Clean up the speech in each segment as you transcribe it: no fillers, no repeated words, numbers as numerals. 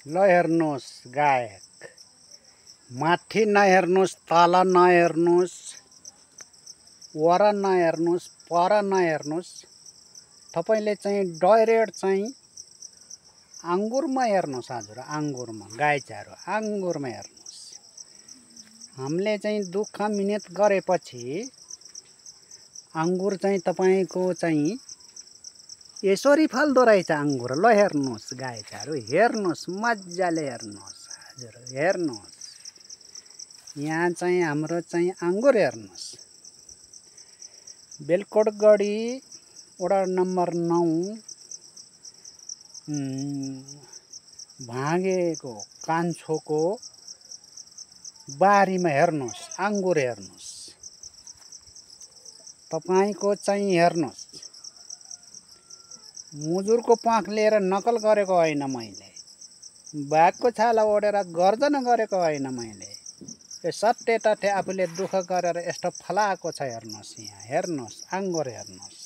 ल हेर्नुहोस् गायक माथि नहेर्नुहोस् तल नहेर्नुहोस् वर नहेर्नुहोस् पर नहेर्नुहोस् तपाईले चाहिँ डाइरेक्ट चाहिँ आङ्गुरमा हेर्नुहोस् हजुर आङ्गुरमा गाईचारो आङ्गुरमा हेर्नुहोस् हामीले चाहिँ दुःख मिहिनेत गरेपछि आङ्गुर चाहिँ तपाईको चाहिँ यसरी फल्दो रहेछ आङ्गुर ल हेर्नुहोस् गाईचारो हेर्नुहोस् मज्जाले हेर्नुहोस् हजुर हेर्नुहोस् यहाँ चाहिँ हाम्रो चाहिँ आङ्गुर हेर्नुहोस् बेलकोटगढी वडा नम्बर 9 भागेको कान्छोको बारीमा हेर्नुहोस् आङ्गुर हेर्नुहोस् तपाईको चाहिँ हेर्नुहोस् मुजुरको पाख लिएर नकल गरेको होइन मैले बाघको छाला ओढेर गर्जना गरेको होइन मैले यो सत्य तथ्य आफूले दुःख गरेर यस्तो फलाएको छ हेर्नुहोस् यहाँ हेर्नुहोस् आङ्गुर हेर्नुहोस्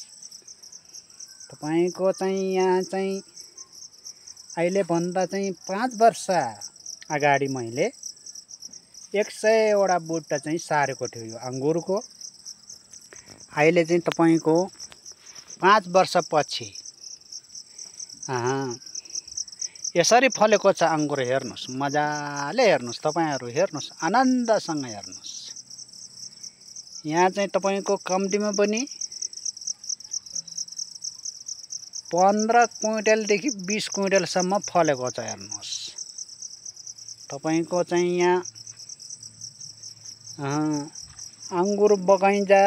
तपाईको चाहिँ यहाँ चाहिँ अहिले भन्दा चाहिँ 5 वर्ष अगाडि मैले 100 वटा बुट्टा चाहिँ सारेको थियो यो अङ्गुरको अहिले चाहिँ तपाईको 5 वर्षपछि यसरी फलेको छ अङ्गुर हेर्नुहोस् मजाले हेर्नुहोस् तपाईहरु हेर्नुहोस् आनन्दसँग हेर्नुहोस् यहाँ चाहिँ तपाईको कम्तीमा पनि 15 क्विन्टल देखि 20 क्विन्टल सम्म फलेको छ हेर्नुहोस् तपाईको चाहिँ यहाँ अङ्गुर बगैँचा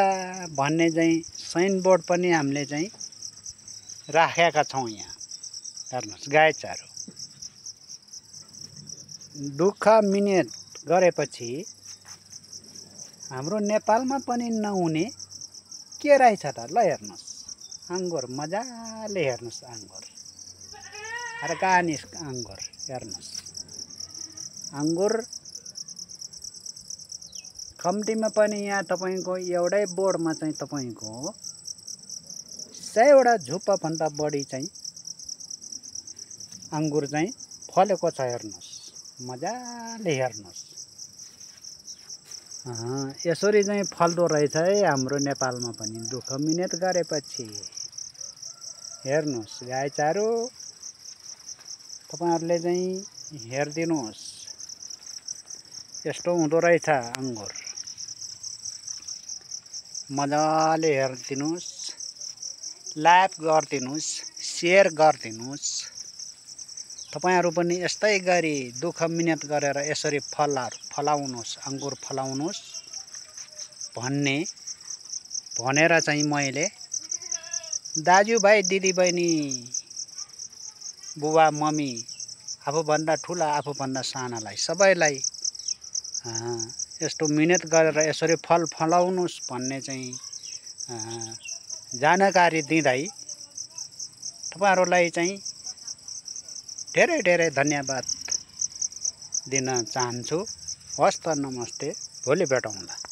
भन्ने चाहिँ साइन बोर्ड पनि हामीले चाहिँ राखेका छौं यहाँ हेर्नुहोस् गाईचारो दुःख मिहिनेत गरेपछि हाम्रो नेपालमा पनि नहुने के रहेछ त ल हेर्नुहोस् आङ्गुर मजाले हेर्नुहोस् आङ्गुर अर्गानिक आङ्गुर हेर्नुहोस् आङ्गुर कम्तीमा पनि यहाँ तपाईको एउटै बोर्डमा चाहिँ तपाईको 100 वटा झुप्पा भन्दा बढी चाहिँ अङ्गुर चाहिँ फलेको छ हेर्नुहोस् मजाले हेर्नुहोस् यसरी चाहिँ फल्दो रहेछ है हाम्रो नेपालमा पनि दुःख मिहिनेत गरेपछि हेर्नुहोस् गाईचारो तपाईहरुले चाहिँ हेर्दिनुहोस् यस्तो हुँदो रहेछ अङ्गुर मजाले हेर्दिनुहोस् लाइक गरिदिनुहोस् शेयर गरिदिनुहोस् तपाईहरु पनि यस्तै गरी दुःख मिहिनेत गरेर यसरी फलाउनुहोस् अङ्गुर फलाउनुहोस् भनेर चाहिँ मैले दाजुभाइ दिदीबहिनी बुबा मम्मी आफूभन्दा ठुला आफूभन्दा सानालाई सबैलाई यस्तो मिहिनेत गरेर यसरी फल फलाउनुहोस् भन्ने चाहिँ जानकारी दिँदै तपाईहरुलाई चाहिँ धेरै धेरै धन्यवाद दिन चाहन्छु हस्त नमस्ते भोलि भेटौँला।